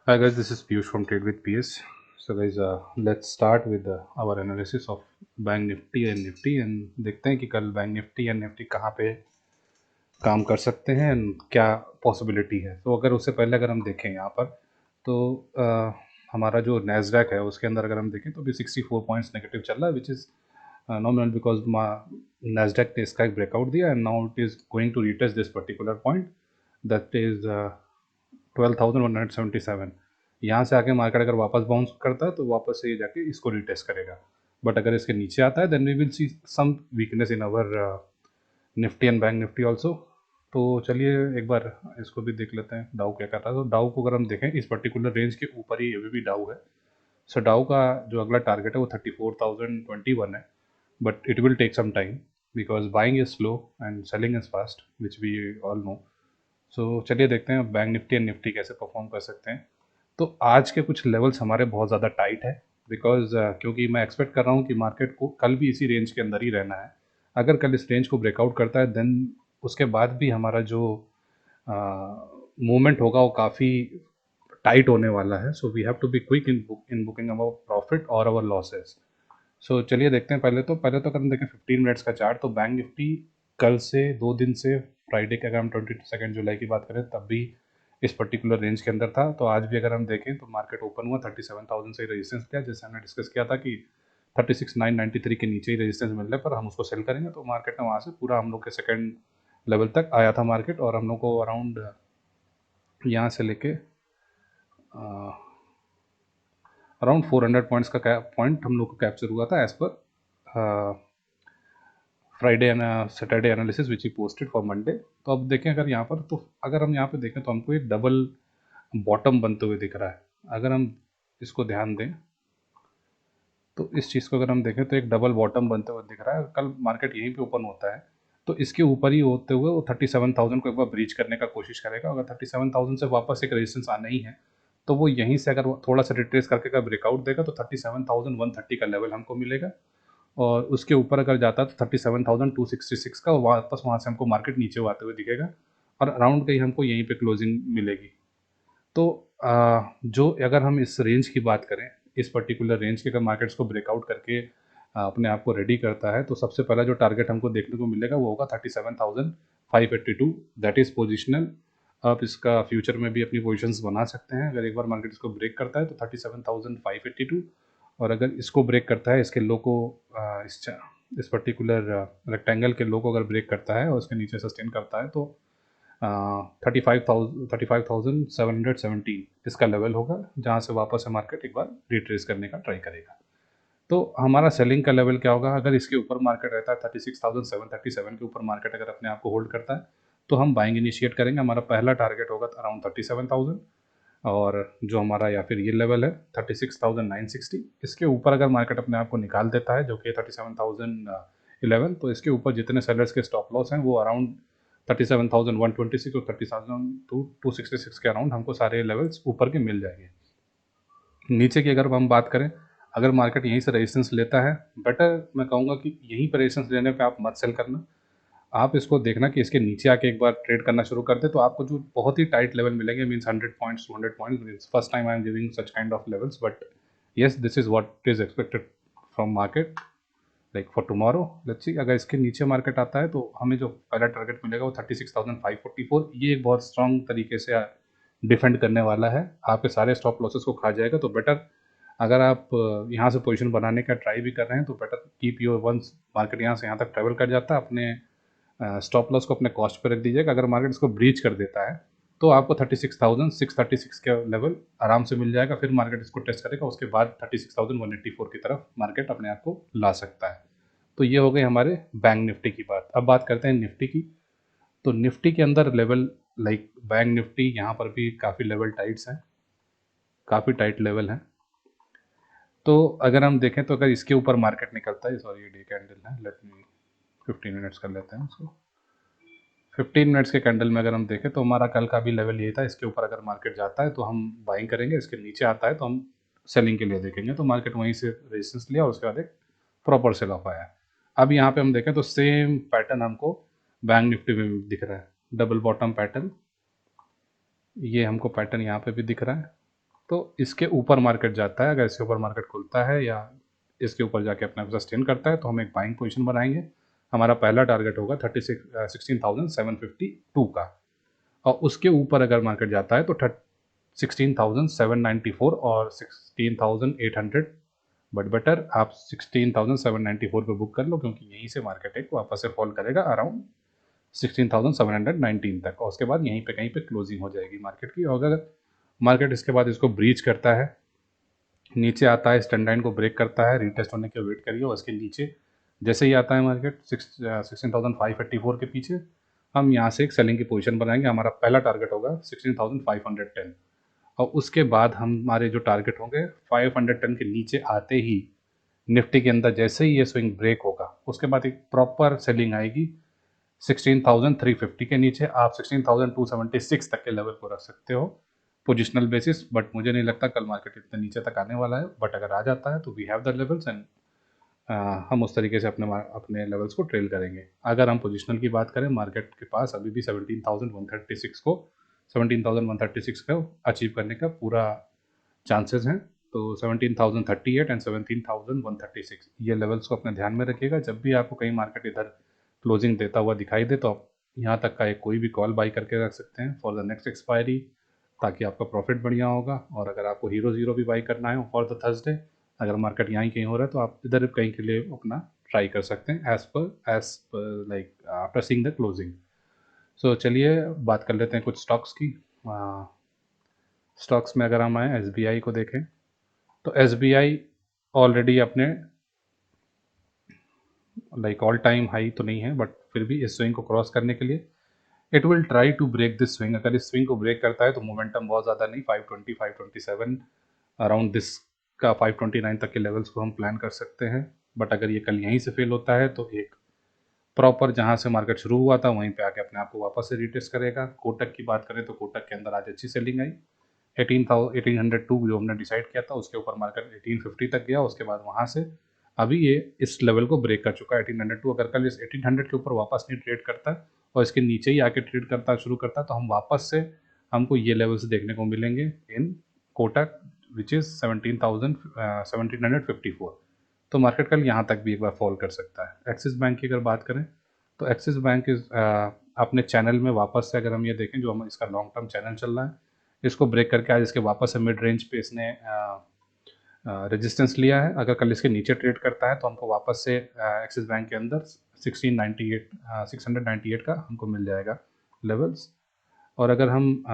Hi guys, this is Piyush from Trade with PS. So guys, let's start with our analysis of bank Nifty and Nifty and देखते हैं कि कल bank Nifty and Nifty कहाँ पे काम कर सकते हैं एंड क्या पॉसिबिलिटी है। तो अगर उससे पहले अगर हम देखें यहाँ पर तो हमारा जो नैस्डैक है उसके अंदर अगर हम देखें तो भी 64 पॉइंट्स नेगेटिव चल रहा है which is nominal because Nasdaq ने इसका एक ब्रेकआउट दिया and now it is going to retest this particular point that is 12,177। यहाँ से आके मार्केट अगर वापस बाउंस करता है तो वापस से ये जाके इसको रिटेस्ट करेगा। बट अगर इसके नीचे आता है then we will see some weakness in our Nifty and bank Nifty also. तो चलिए एक बार इसको भी देख लेते हैं डाउ क्या कर रहा है। तो डाउ को अगर हम देखें इस पर्टिकुलर रेंज के ऊपर ही अभी भी डाउ है। सो डाउ का जो अगला टारगेट है वो 34,021 है, but it will take some time because buying is slow and selling is fast which we all know. So चलिए देखते हैं बैंक निफ्टी एंड निफ्टी कैसे परफॉर्म कर सकते हैं। तो आज के कुछ लेवल्स हमारे बहुत ज़्यादा टाइट है बिकॉज क्योंकि मैं एक्सपेक्ट कर रहा हूँ कि मार्केट को कल भी इसी रेंज के अंदर ही रहना है। अगर कल इस रेंज को ब्रेकआउट करता है देन उसके बाद भी हमारा जो मूवमेंट होगा वो काफ़ी टाइट होने वाला है। So we have to be quick in booking our profit और अवर लॉसेस। सो चलिए देखते हैं। पहले तो अगर हम देखें 15 मिनट्स का चार्ट तो बैंक निफ्टी कल से 2 दिन से फ्राइडे के अगर हम 22 जुलाई की बात करें तब भी इस पर्टिकुलर रेंज के अंदर था। तो आज भी अगर हम देखें तो मार्केट ओपन हुआ 37,000 से रेजिस्टेंस लिया, जैसे हमने डिस्कस किया था कि 36,993 के नीचे ही रेजिस्टेंस मिलने पर हम उसको सेल करेंगे। तो मार्केट ने वहाँ से पूरा हम लोग के सेकेंड लेवल तक आया था मार्केट और हम लोग को अराउंड यहाँ से लेके अराउंड 400 पॉइंट्स का पॉइंट हम लोग को कैप्चर हुआ था as per Friday Saturday analysis which he posted for Monday. तो अब देखें अगर यहाँ पर तो अगर हम यहाँ पे देखें तो हमको एक डबल बॉटम बनते हुए दिख रहा है। अगर हम इसको ध्यान दें तो इस चीज़ को अगर हम देखें तो एक डबल बॉटम बनते हुए दिख रहा है। कल मार्केट यहीं पे ओपन होता है तो इसके ऊपर ही होते हुए वो 37,000 को एक बार ब्रीच करने का कोशिश करेगा। अगर 37,000 से वापस एक रेजिस्टेंस आना ही है तो वो यहीं से अगर थोड़ा सा रिट्रेस करके अगर ब्रेकआउट देगा तो 37,130 का लेवल हमको मिलेगा और उसके ऊपर अगर जाता है तो 37,266 का वापस वहाँ से हमको मार्केट नीचे आते हुए दिखेगा और अराउंड कहीं हमको यहीं पे क्लोजिंग मिलेगी। तो जो अगर हम इस रेंज की बात करें, इस पर्टिकुलर रेंज के अगर मार्केट्स को ब्रेकआउट करके अपने आप को रेडी करता है तो सबसे पहला जो टारगेट हमको देखने को मिलेगा वो होगा 37,582। That is positional. आप इसका फ्यूचर में भी अपनी पोजिशंस बना सकते हैं। अगर एक बार मार्केट इसको ब्रेक करता है तो 37,582 और अगर इसको ब्रेक करता है इसके लो को इस पर्टिकुलर रेक्टेंगल के लो को अगर ब्रेक करता है और उसके नीचे सस्टेन करता है तो 35,717 इसका लेवल होगा जहाँ से वापस से मार्केट एक बार रिट्रेस करने का ट्राई करेगा। तो हमारा सेलिंग का लेवल क्या होगा? अगर इसके ऊपर मार्केट रहता है 36,737 के ऊपर मार्केट अगर अपने आप को होल्ड करता है तो हम बाइंग इनिशिएट करेंगे। हमारा पहला टारगेट होगा अराउंड 37,000 और जो हमारा या फिर ये लेवल है 36,960। इसके ऊपर अगर मार्केट अपने आप को निकाल देता है जो कि 37,011 तो इसके ऊपर जितने सेलर्स के स्टॉप लॉस हैं वो अराउंड 37,126 और 30,266 के अराउंड हमको सारे लेवल्स ऊपर के मिल जाएंगे। नीचे की अगर हम बात करें, अगर मार्केट यहीं से रेजिस्टेंस लेता है, बेटर मैं कहूँगा कि यहीं पर रेजिस्टेंस लेने पे आप मत सेल करना। आप इसको देखना कि इसके नीचे आके एक बार ट्रेड करना शुरू कर दे तो आपको जो बहुत ही टाइट लेवल मिलेंगे means 100 points 200 points means first time I am giving such kind of levels but yes this is what is expected from market like for tomorrow. Let's see अगर इसके नीचे मार्केट आता है तो हमें जो पहला टारगेट मिलेगा वो 36,544। ये एक बहुत स्ट्रांग तरीके से डिफेंड करने वाला है, आपके सारे स्टॉप लॉसेस को खा जाएगा। तो बेटर अगर आप यहाँ से पोजीशन बनाने का ट्राई भी कर रहे हैं तो better keep your once market यहाँ से यहाँ तक ट्रेवल कर जाता है अपने स्टॉप लॉस को अपने कॉस्ट पर रख दीजिएगा। अगर मार्केट इसको ब्रीच कर देता है तो आपको 36,636 का लेवल आराम से मिल जाएगा। फिर मार्केट इसको टेस्ट करेगा, उसके बाद 36,184 की तरफ मार्केट अपने आप को ला सकता है। तो ये हो गई हमारे बैंक निफ्टी की बात। अब बात करते हैं निफ्टी की। तो निफ्टी के अंदर लेवल लाइक बैंक निफ्टी यहाँ पर भी काफ़ी लेवल टाइट्स हैं, काफ़ी टाइट लेवल हैं। तो अगर हम देखें तो अगर इसके ऊपर मार्केट निकलता है, सॉरी ये डे कैंडल है, लेट मी 15 मिनट्स कर लेते हैं उसको। 15 मिनट्स के कैंडल में अगर हम देखें तो हमारा कल का भी लेवल ये था। इसके ऊपर अगर मार्केट जाता है तो हम बाइंग करेंगे, इसके नीचे आता है तो हम सेलिंग के लिए देखेंगे। तो मार्केट वहीं से रेजिस्टेंस लिया और उसके बाद एक प्रॉपर सेल ऑफ आया। अब यहाँ पे हम देखें तो सेम पैटर्न हमको बैंक निफ्टी में भी दिख रहा है, डबल बॉटम पैटर्न। ये हमको पैटर्न यहाँ पे भी दिख रहा है तो इसके ऊपर मार्केट जाता है, अगर इसके ऊपर मार्केट खुलता है या इसके ऊपर जाके अपने आप सस्टेन करता है तो हम एक बाइंग पोजीशन बनाएंगे। हमारा पहला टारगेट होगा 16,752 का, और उसके ऊपर अगर मार्केट जाता है तो 16,794 और 16,800, बट बेटर आप 16,794 पे बुक कर लो, क्योंकि यहीं से मार्केट एक वापस से फॉल करेगा अराउंड 16,719 तक, और उसके बाद यहीं पे कहीं पे क्लोजिंग हो जाएगी मार्केट की। और अगर मार्केट इसके बाद इसको ब्रीच करता है, नीचे आता है, स्टैंड लाइन को ब्रेक करता है, रीटेस्ट होने के वेट करिए, और इसके नीचे जैसे ही आता है मार्केट 16,584 के पीछे, हम यहाँ से एक सेलिंग की पोजीशन बनाएंगे। हमारा पहला टारगेट होगा 16,510, और उसके बाद हमारे जो टारगेट होंगे 510 के नीचे आते ही निफ्टी के अंदर जैसे ही ये स्विंग ब्रेक होगा, उसके बाद एक प्रॉपर सेलिंग आएगी 16,350 के नीचे। आप 16,276 तक के लेवल को रख सकते हो पोजिशनल बेसिस, बट मुझे नहीं लगता कल मार्केट इतने नीचे तक आने वाला है, बट अगर आ जाता है तो we have the levels, and हम उस तरीके से अपने लेवल्स को ट्रेल करेंगे। अगर हम पोजिशनल की बात करें, मार्केट के पास अभी भी 17,136 को अचीव करने का पूरा चांसेस हैं। तो 17,038 एंड 17,136 ये लेवल्स को अपने ध्यान में रखिएगा। जब भी आपको कहीं मार्केट इधर क्लोजिंग देता हुआ दिखाई दे तो आप यहाँ तक का एक कोई भी कॉल बाई करके रख सकते हैं फॉर द नेक्स्ट एक्सपायरी, ताकि आपका प्रॉफिट बढ़िया होगा। और अगर आपको हीरो ज़ीरो भी बाई करना है फॉर द थर्सडे, अगर मार्केट यहाँ ही कहीं हो रहा है तो आप इधर कहीं के लिए अपना ट्राई कर सकते हैं as per like after seeing the closing. So चलिए बात कर लेते हैं कुछ स्टॉक्स की। स्टॉक्स में अगर हम आए SBI को देखें तो SBI ऑलरेडी अपने लाइक ऑल टाइम हाई तो नहीं है, बट फिर भी इस स्विंग को क्रॉस करने के लिए it will try to break this swing. अगर इस स्विंग को ब्रेक करता है तो मोमेंटम बहुत ज़्यादा नहीं, 520 527 अराउंड दिस का 529 तक के लेवल्स को हम प्लान कर सकते हैं। बट अगर ये कल यहीं से फेल होता है तो एक प्रॉपर जहाँ से मार्केट शुरू हुआ था वहीं पे आके अपने आप को वापस से रिटेस्ट करेगा। कोटक की बात करें तो कोटक के अंदर आज अच्छी सेलिंग आई, 18,102 जो हमने डिसाइड किया था उसके ऊपर मार्केट 1850 तक गया। उसके बाद वहाँ से अभी ये इस लेवल को ब्रेक कर चुका है 1802। अगर कल इस 1800 के ऊपर वापस नहीं ट्रेड करता और इसके नीचे ही आके ट्रेड करता शुरू करता तो हम वापस से हमको ये लेवल्स देखने को मिलेंगे इन कोटक विच इज़ 17,154। तो मार्केट कल यहाँ तक भी एक बार फॉल कर सकता है। एक्सिस बैंक की अगर बात करें तो एक्सिस बैंक इस अपने चैनल में वापस से अगर हम ये देखें जो हम इसका लॉन्ग टर्म चैनल चल रहा है, इसको ब्रेक करके आज इसके वापस से मिड रेंज पे इसने रेजिस्टेंस लिया है। अगर कल इसके नीचे ट्रेड करता है तो हमको वापस से एक्सिस बैंक के अंदर 698 का हमको मिल जाएगा लेवल्स। और अगर हम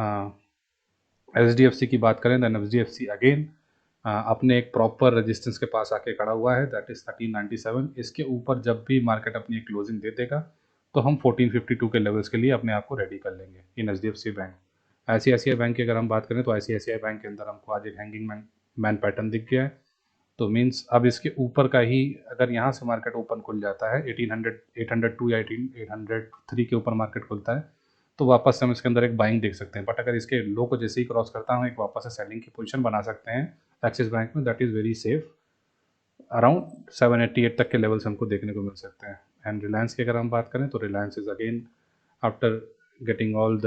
SDFC की बात करें दैन SDFC अगेन अपने एक प्रॉपर रेजिस्टेंस के पास आके खड़ा हुआ है, दैट इज़ 1397। इसके ऊपर जब भी मार्केट अपनी एक क्लोजिंग दे देगा तो हम 1452 के लेवल्स के लिए अपने आप को रेडी कर लेंगे इन SDFC बैंक। ICICI बैंक की अगर हम बात करें तो ICICI बैंक के अंदर हमको आज एक हैंगिंग मैन पैटर्न दिख गया है। तो मीन्स अब इसके ऊपर का ही अगर यहाँ से मार्केट ओपन खुल जाता है 1800 802 या 803 के ऊपर मार्केट खुलता है तो वापस से हम इसके अंदर एक बाइंग देख सकते हैं। बट अगर इसके लो को जैसे ही क्रॉस करता है हम एक वापस से सेलिंग की पोजीशन बना सकते हैं एक्सिस बैंक में, that is very safe. Around 788 तक के लेवल्स हमको देखने को मिल सकते हैं। एंड रिलायंस की अगर हम बात करें तो Reliance is again after getting all the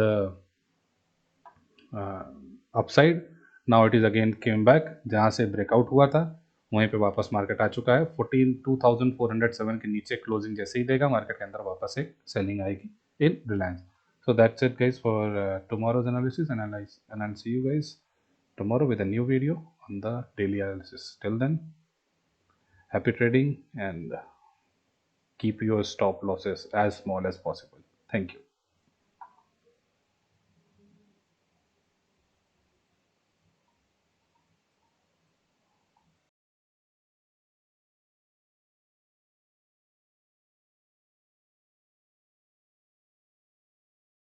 upside, now it is again came back, जहाँ से ब्रेकआउट हुआ था वहीं पे वापस मार्केट आ चुका है। 24,407 के नीचे क्लोजिंग जैसे ही देगा मार्केट के अंदर वापस एक सेलिंग आएगी इन Reliance. So that's it guys for tomorrow's analysis and I'll see you guys tomorrow with a new video on the daily analysis. Till then, happy trading and keep your stop losses as small as possible. Thank you.